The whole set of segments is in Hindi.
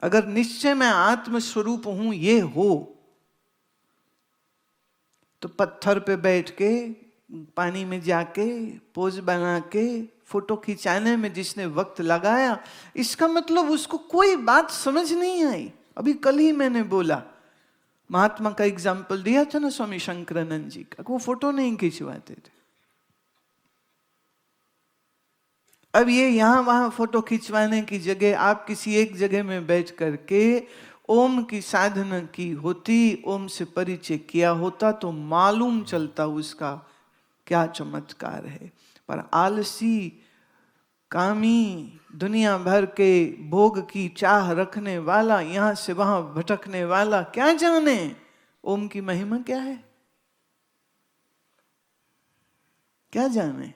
अगर निश्चय मैं आत्म स्वरूप हूं ये हो, तो पत्थर पे बैठ के, पानी में जाके, पोज बना के फोटो खिंचाने में जिसने वक्त लगाया, इसका मतलब उसको कोई बात समझ नहीं आई। अभी कल ही मैंने बोला, महात्मा का एग्जाम्पल दिया था ना स्वामी शंकरानंद जी का, वो फोटो नहीं खिंचवाते थे। अब ये यहां वहां फोटो खिंचवाने की जगह आप किसी एक जगह में बैठ करके ओम की साधना की होती, ओम से परिचय किया होता, तो मालूम चलता उसका क्या चमत्कार है। पर आलसी, कामी, दुनिया भर के भोग की चाह रखने वाला, यहां से वहां भटकने वाला क्या जाने ओम की महिमा क्या है, क्या जाने।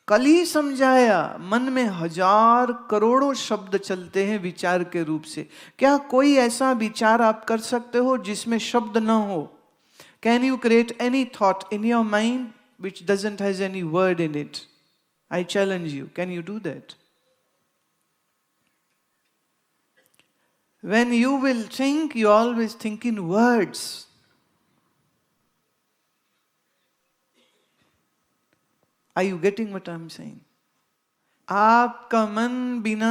कल ही समझाया, मन में हजार करोड़ों शब्द चलते हैं विचार के रूप से। क्या कोई ऐसा विचार आप कर सकते हो जिसमें शब्द ना हो? Can you create any thought in your mind which doesn't has any word in it? I challenge you. Can you do that? When you will think, you always think in words. Are you getting what I'm saying? आपका मन बिना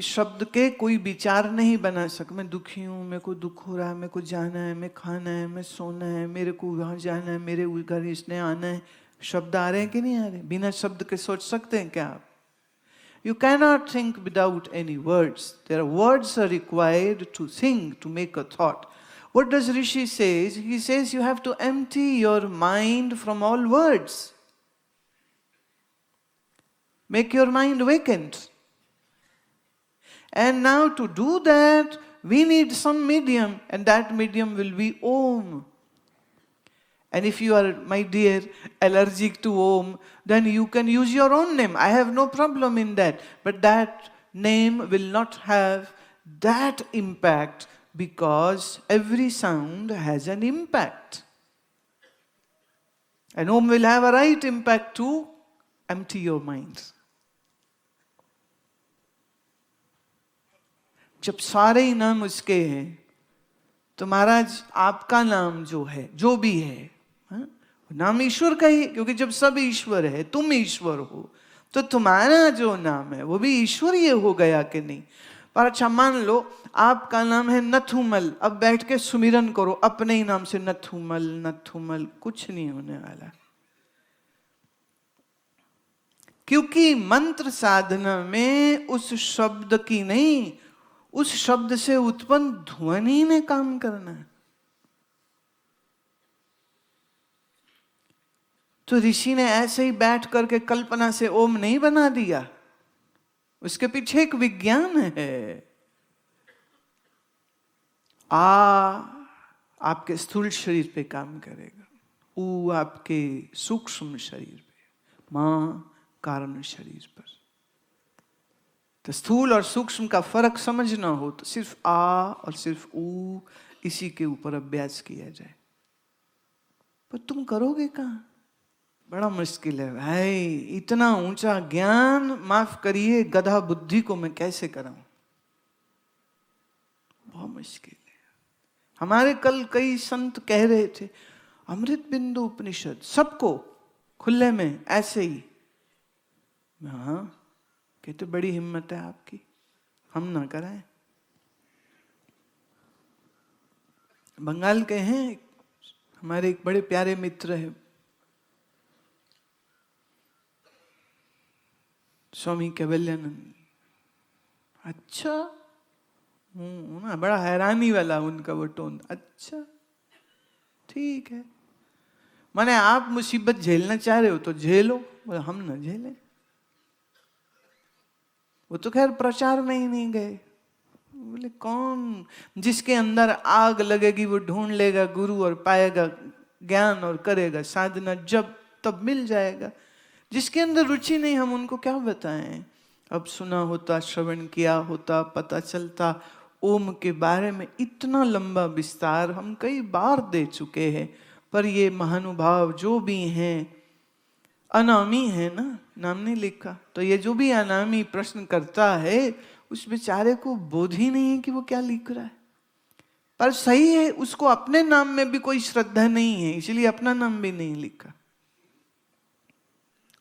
शब्द के कोई विचार नहीं बना सकता। मैं दुखी हूं, मेरे को दुख हो रहा है, मेरे को जाना है, मैं खाना है, मैं सोना है, मेरे को वहां जाना है, मेरे घर इसने आना है। शब्द आ रहे हैं कि नहीं आ रहे? बिना शब्द के सोच सकते हैं क्या आप? You cannot think without any words. There are words are required to think, to make a thought. What does Rishi says? He says you have to empty your mind from all words. Make your mind vacant. And now to do that, we need some medium, and that medium will be Om. And if you are, my dear, allergic to Om, then you can use your own name. I have no problem in that. But that name will not have that impact, because every sound has an impact. And Om will have a right impact to empty your mind. जब सारे ही नाम उसके हैं, तो महाराज आपका नाम जो है, जो भी है, नाम ईश्वर का ही, क्योंकि जब सब ईश्वर है, तुम ईश्वर हो, तो तुम्हारा जो नाम है वो भी ईश्वरीय हो गया कि नहीं? पर अच्छा मान लो आपका नाम है नथुमल, अब बैठ के सुमिरन करो अपने ही नाम से, नथुमल नथुमल, कुछ नहीं होने वाला। क्योंकि मंत्र साधना में उस शब्द की नहीं, उस शब्द से उत्पन्न ध्वनि ने काम करना है। तो ऋषि ने ऐसे ही बैठ करके कल्पना से ओम नहीं बना दिया, उसके पीछे एक विज्ञान है। आपके स्थूल शरीर पे काम करेगा, ऊ आपके सूक्ष्म शरीर पे, मां कारण शरीर पर। तो स्थूल और सूक्ष्म का फर्क समझना हो तो सिर्फ आ और सिर्फ ऊ, इसी के ऊपर अभ्यास किया जाए। पर तुम करोगे कहां? बड़ा मुश्किल है भाई, इतना ऊंचा ज्ञान, माफ करिए, गधा बुद्धि को मैं कैसे कराऊं? बहुत मुश्किल है। हमारे कल कई संत कह रहे थे अमृत बिंदु उपनिषद सबको खुले में ऐसे ही। हाँ, कहते बड़ी हिम्मत है आपकी, हम ना कराएं। बंगाल के हैं हमारे एक बड़े प्यारे मित्र है, स्वामी कैवल्यानंद। अच्छा, ना बड़ा हैरानी वाला उनका वो टोन। अच्छा ठीक है, माने आप मुसीबत झेलना चाह रहे हो तो झेलो, बोले हम ना झेलें। वो तो खैर प्रचार में ही नहीं गए। बोले कौन, जिसके अंदर आग लगेगी वो ढूंढ लेगा गुरु और पाएगा ज्ञान और करेगा साधना, जब तब मिल जाएगा। जिसके अंदर रुचि नहीं, हम उनको क्या बताएं? अब सुना होता, श्रवण किया होता, पता चलता। ओम के बारे में इतना लंबा विस्तार हम कई बार दे चुके हैं, पर ये महानुभाव जो भी हैं, अनामी है ना, नाम नहीं लिखा। तो ये जो भी अनामी प्रश्न करता है उस बेचारे को बोध ही नहीं है कि वो क्या लिख रहा है। पर सही है, उसको अपने नाम में भी कोई श्रद्धा नहीं है, इसलिए अपना नाम भी नहीं लिखा।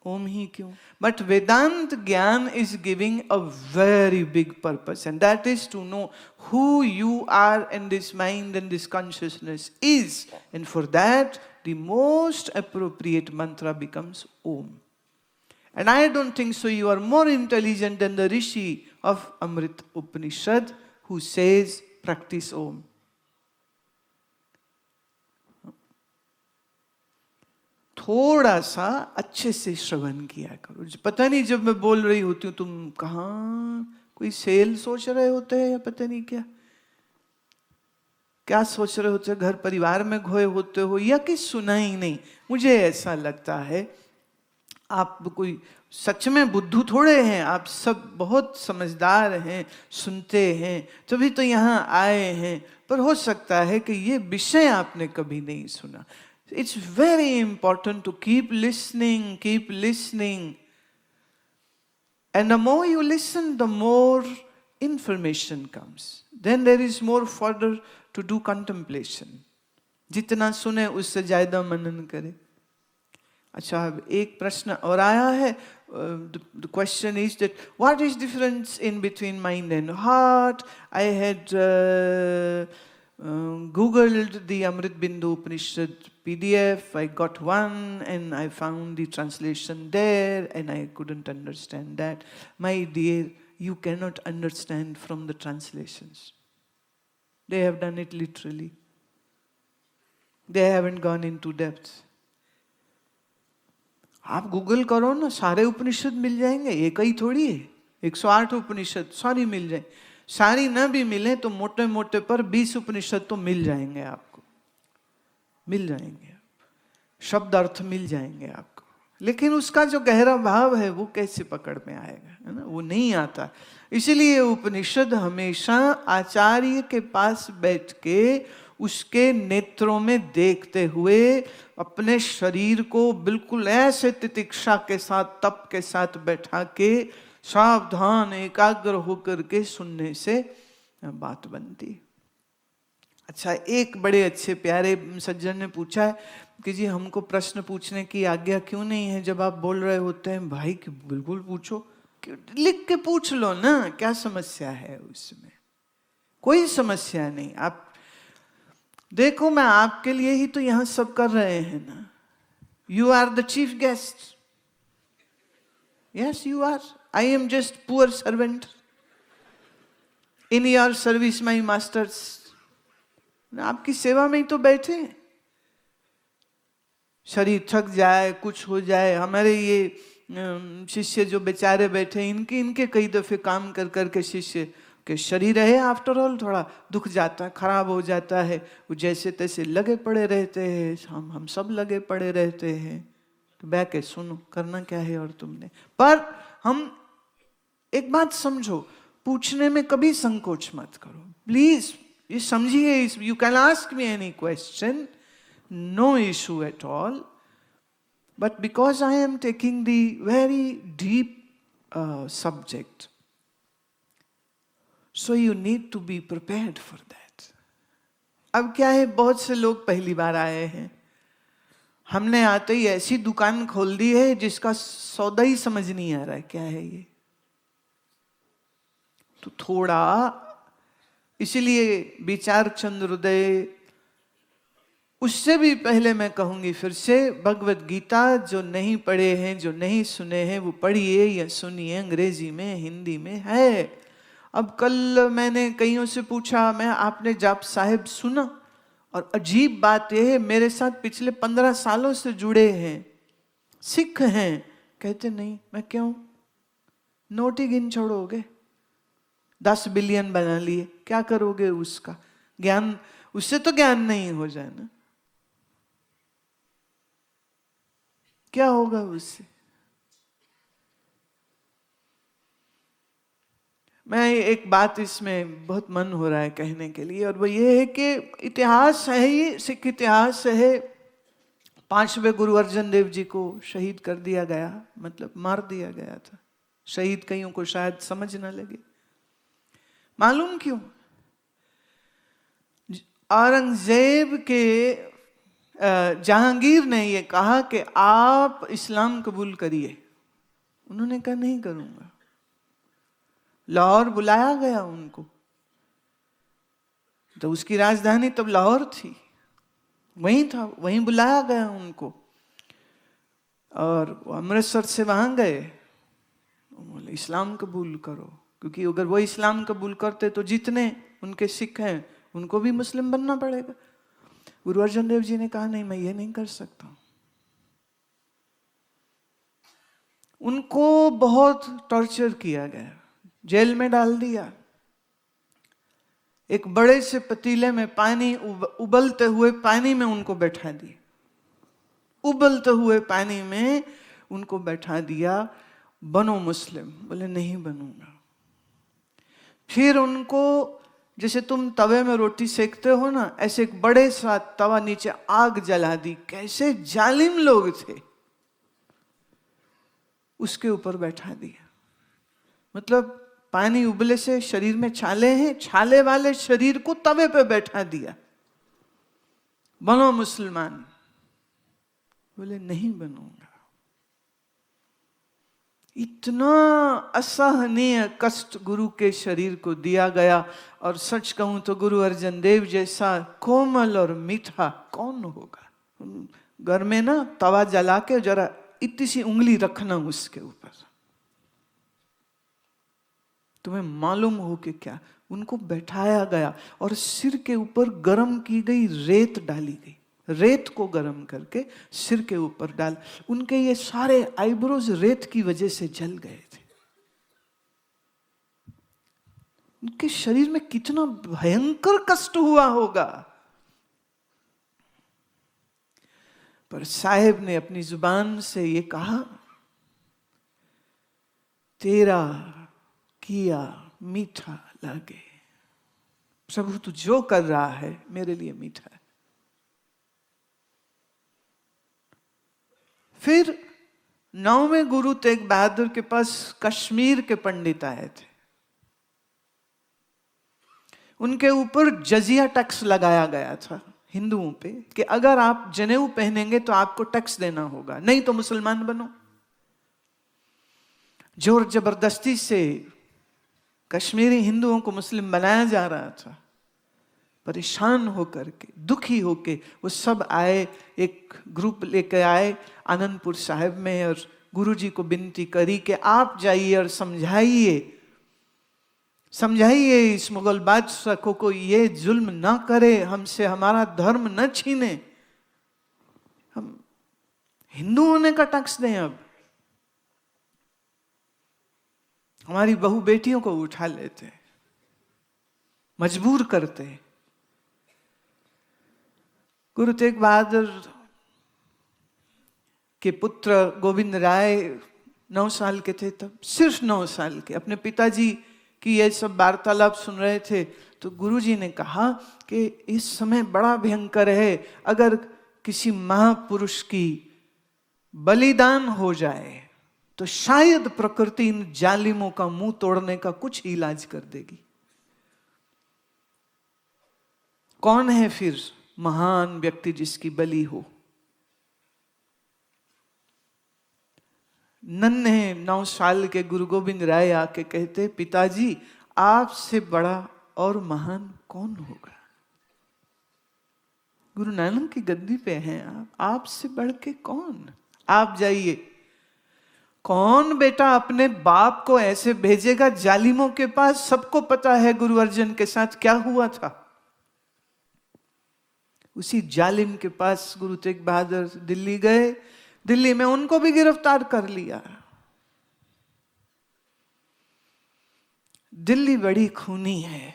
ओम ही क्यों? But Vedanta gyan is giving a very big purpose, and that is to know who you are, and this mind and this consciousness is, and for that the most appropriate mantra becomes Om. And I don't think so you are more intelligent than the Rishi of Amrit Upanishad who says practice Om. थोड़ा सा अच्छे से श्रवण किया करो। पता नहीं जब मैं बोल रही होती हूँ तुम कहाँ कोई सेल सोच रहे होते हैं या पता नहीं क्या क्या सोच रहे होते, घर परिवार में खोए होते हो या कि सुना ही नहीं। मुझे ऐसा लगता है आप कोई सच में बुद्धू थोड़े हैं, आप सब बहुत समझदार हैं, सुनते हैं, तभी तो यहाँ आए हैं। पर हो सकता है कि ये विषय आपने कभी नहीं सुना। It's very important to keep listening. And the more you listen, the more information comes. Then there is more further to do contemplation. जितना सुने उससे ज्यादा मनन करे। अच्छा, अब एक प्रश्न और आया है। The question is that what is difference in between mind and heart? I had Googled the Amrit Bindu Upanishad PDF. I got one and I found the translation there and I couldn't understand that. My dear, you cannot understand from the translations. They have done it literally. They haven't gone into depth. आप गूगल करो ना, सारे उपनिषद मिल जाएंगे। एक ही थोड़ी है, 108 उपनिषद सारी मिल जाए। सारी ना भी मिले तो मोटे मोटे पर 20 उपनिषद तो मिल जाएंगे आपको, मिल जाएंगे, शब्द अर्थ मिल जाएंगे आपको। लेकिन उसका जो गहरा भाव है वो कैसे पकड़ में आएगा, है ना, वो नहीं आता। इसीलिए उपनिषद हमेशा आचार्य के पास बैठ के उसके नेत्रों में देखते हुए अपने शरीर को बिल्कुल ऐसे तितिक्षा के साथ, तप के साथ बैठा के सावधान एकाग्र होकर के सुनने से बात बनती। अच्छा, एक बड़े अच्छे प्यारे सज्जन ने पूछा है कि जी हमको प्रश्न पूछने की आज्ञा क्यों नहीं है जब आप बोल रहे होते हैं। भाई कि बिल्कुल पूछो, लिख के पूछ लो ना, क्या समस्या है उसमें? कोई समस्या नहीं। आप देखो, मैं आपके लिए ही तो यहां सब कर रहे हैं ना। You are the chief guest. Yes you are. I am just poor servant in your service my masters. आपकी सेवा में ही तो बैठे। शरीर थक जाए, कुछ हो जाए, हमारे ये शिष्य जो बेचारे बैठे, इनके कई दफे काम कर करके शिष्य के शरीर है आफ्टर ऑल थोड़ा दुख जाता है, खराब हो जाता है। वो जैसे तैसे लगे पड़े रहते हैं, हम सब लगे पड़े रहते हैं। तो बैठ के सुनो, करना क्या है और तुमने। पर हम एक बात समझो, पूछने में कभी संकोच मत करो प्लीज। ये समझिए, you can ask me any question, no issue at all. But because I am taking the very deep subject, so you need to be prepared for that. अब क्या है, बहुत से लोग पहली बार आए हैं। हमने आते ही ऐसी दुकान खोल दी है जिसका सौदा ही समझ नहीं आ रहा है क्या है ये। तो थोड़ा इसीलिए विचार चंद्रोदय, उससे भी पहले मैं कहूंगी फिर से, भगवत गीता जो नहीं पढ़े हैं, जो नहीं सुने हैं, वो पढ़िए या सुनिए। अंग्रेजी में, हिंदी में है। अब कल मैंने कईयों से पूछा, मैं आपने जाप साहिब सुना? और अजीब बात यह है, मेरे साथ पिछले 15 सालों से जुड़े हैं, सिख हैं, कहते नहीं। मैं क्यों? नोट ही गिन छोड़ोगे? 10 बिलियन बना लिए, क्या करोगे उसका? ज्ञान, उससे तो ज्ञान नहीं हो जाए ना, क्या होगा उससे? मैं एक बात इसमें बहुत मन हो रहा है कहने के लिए, और वो ये है कि इतिहास है, ये सिख इतिहास है, 5वें गुरु अर्जन देव जी को शहीद कर दिया गया, मतलब मार दिया गया था। शहीद कईयों को शायद समझ न लगे। मालूम क्यों? औरंगजेब के जहांगीर ने ये कहा कि आप इस्लाम कबूल करिए। उन्होंने कहा नहीं करूंगा। लाहौर बुलाया गया उनको, तो उसकी राजधानी तब लाहौर थी, वहीं था, वहीं बुलाया गया उनको। और अमृतसर से वहां गए, बोले इस्लाम कबूल करो, क्योंकि अगर वो इस्लाम कबूल करते तो जितने उनके सिख हैं उनको भी मुस्लिम बनना पड़ेगा। गुरु अर्जन देव जी ने कहा नहीं, मैं ये नहीं कर सकता। उनको बहुत टॉर्चर किया गया, जेल में डाल दिया। एक बड़े से पतीले में पानी, उबलते हुए पानी में उनको बैठा दिया, उबलते हुए पानी में उनको बैठा दिया। बनो मुस्लिम, बोले नहीं बनूंगा। फिर उनको जैसे तुम तवे में रोटी सेकते हो ना, ऐसे एक बड़े सा तवा नीचे आग जला दी। कैसे जालिम लोग थे, उसके ऊपर बैठा दिया। मतलब पानी उबले से शरीर में छाले हैं, छाले वाले शरीर को तवे पे बैठा दिया। बनो मुसलमान, बोले नहीं बनूंगा। इतना असहनीय कष्ट गुरु के शरीर को दिया गया। और सच कहूं तो गुरु अर्जन देव जैसा कोमल और मीठा कौन होगा। घर में ना तवा जला के जरा इतनी सी उंगली रखना उसके ऊपर, तुम्हें मालूम हो कि क्या। उनको बैठाया गया और सिर के ऊपर गरम की गई रेत डाली गई। रेत को गरम करके सिर के ऊपर डाल, उनके ये सारे आईब्रोज रेत की वजह से जल गए थे। उनके शरीर में कितना भयंकर कष्ट हुआ होगा। पर साहेब ने अपनी जुबान से ये कहा, तेरा किया मीठा लगे। प्रभु तू जो कर रहा है मेरे लिए मीठा है। फिर 9वें गुरु तेग बहादुर के पास कश्मीर के पंडित आए थे। उनके ऊपर जजिया टैक्स लगाया गया था हिंदुओं पे कि अगर आप जनेऊ पहनेंगे तो आपको टैक्स देना होगा, नहीं तो मुसलमान बनो। जोर जबरदस्ती से कश्मीरी हिंदुओं को मुस्लिम बनाया जा रहा था। परेशान होकर के, दुखी होके वो सब आए, एक ग्रुप लेकर आए आनंदपुर साहिब में और गुरुजी को विनती करी कि आप जाइए और समझाइए इस मुगल बादशाह को ये जुल्म ना करे, हमसे हमारा धर्म न छीने, हम हिंदू होने का टैक्स दें, अब हमारी बहू बेटियों को उठा लेते, मजबूर करते। गुरु तेग बहादुर के पुत्र गोविंद राय 9 साल के थे तब, सिर्फ 9 साल के। अपने पिताजी की ये सब वार्तालाप सुन रहे थे तो गुरुजी ने कहा कि इस समय बड़ा भयंकर है, अगर किसी महापुरुष की बलिदान हो जाए तो शायद प्रकृति इन जालिमों का मुंह तोड़ने का कुछ इलाज कर देगी। कौन है फिर महान व्यक्ति जिसकी बलि हो? नन्हे 9 साल के गुरु गोविंद राय आके कहते, पिताजी आपसे बड़ा और महान कौन होगा? गुरु नानक की गद्दी पे हैं आपसे बढ़ के कौन? आप जाइए। कौन बेटा अपने बाप को ऐसे भेजेगा जालिमों के पास? सबको पता है गुरु अर्जन के साथ क्या हुआ था। उसी जालिम के पास गुरु तेग बहादुर दिल्ली गए। दिल्ली में उनको भी गिरफ्तार कर लिया। दिल्ली बड़ी खूनी है,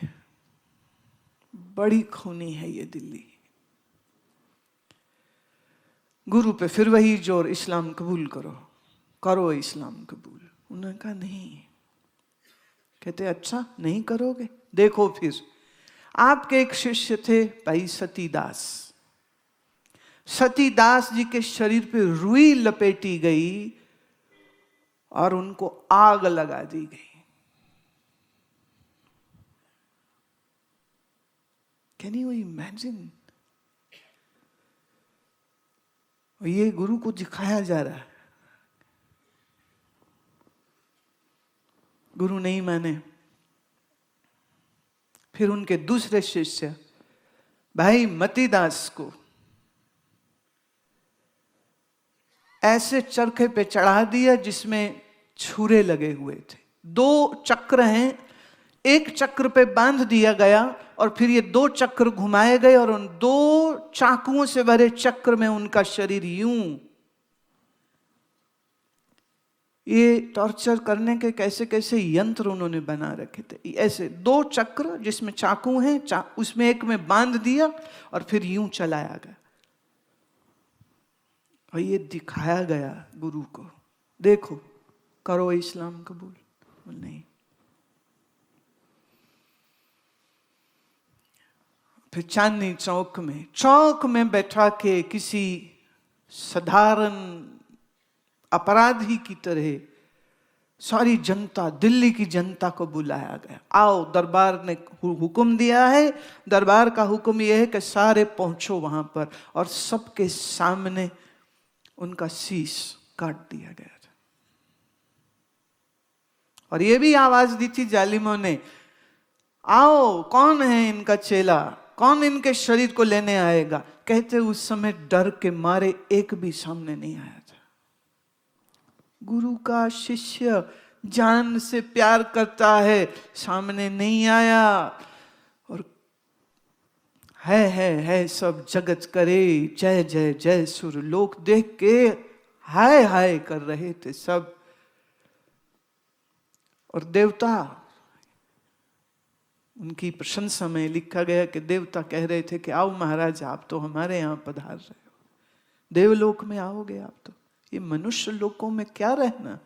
बड़ी खूनी है ये दिल्ली। गुरु पे फिर वही जोर, इस्लाम कबूल करो, करो इस्लाम कबूल। उन्होंने कहा नहीं। कहते अच्छा नहीं करोगे? देखो फिर। आपके एक शिष्य थे भाई सतीदास। सतीदास जी के शरीर पे रुई लपेटी गई और उनको आग लगा दी गई। Can you imagine? ये गुरु को दिखाया जा रहा है। गुरु नहीं माने। फिर उनके दूसरे शिष्य भाई मतीदास को ऐसे चरखे पे चढ़ा दिया जिसमें छुरे लगे हुए थे। 2 चक्र हैं, एक चक्र पे बांध दिया गया और फिर ये 2 चक्र घुमाए गए और उन 2 चाकुओं से भरे चक्र में उनका शरीर यूं। ये टॉर्चर करने के कैसे कैसे यंत्र उन्होंने बना रखे थे। ऐसे 2 चक्र जिसमें चाकू हैं, उसमें एक में बांध दिया और फिर यूं चलाया गया और ये दिखाया गया गुरु को, देखो करो इस्लाम कबूल। नहीं। फिर चांदनी चौक में बैठा के किसी साधारण अपराधी की तरह सारी जनता, दिल्ली की जनता को बुलाया गया। आओ, दरबार ने हुक्म दिया है, दरबार का हुक्म यह है कि सारे पहुंचो वहां पर। और सबके सामने उनका शीश काट दिया गया था। और ये भी आवाज दी थी जालिमों ने, आओ कौन है इनका चेला, कौन इनके शरीर को लेने आएगा। कहते उस समय डर के मारे एक भी सामने नहीं आया था। गुरु का शिष्य जान से प्यार करता है, सामने नहीं आया। और है सब जगत करे जय जय जय सुर, लोग देख के हाय हाय कर रहे थे सब। और देवता, उनकी प्रशंसा में लिखा गया कि देवता कह रहे थे कि आओ महाराज, आप तो हमारे यहां पधार रहे हो, देवलोक में आओगे आप तो, ये मनुष्य लोकों में क्या रहना।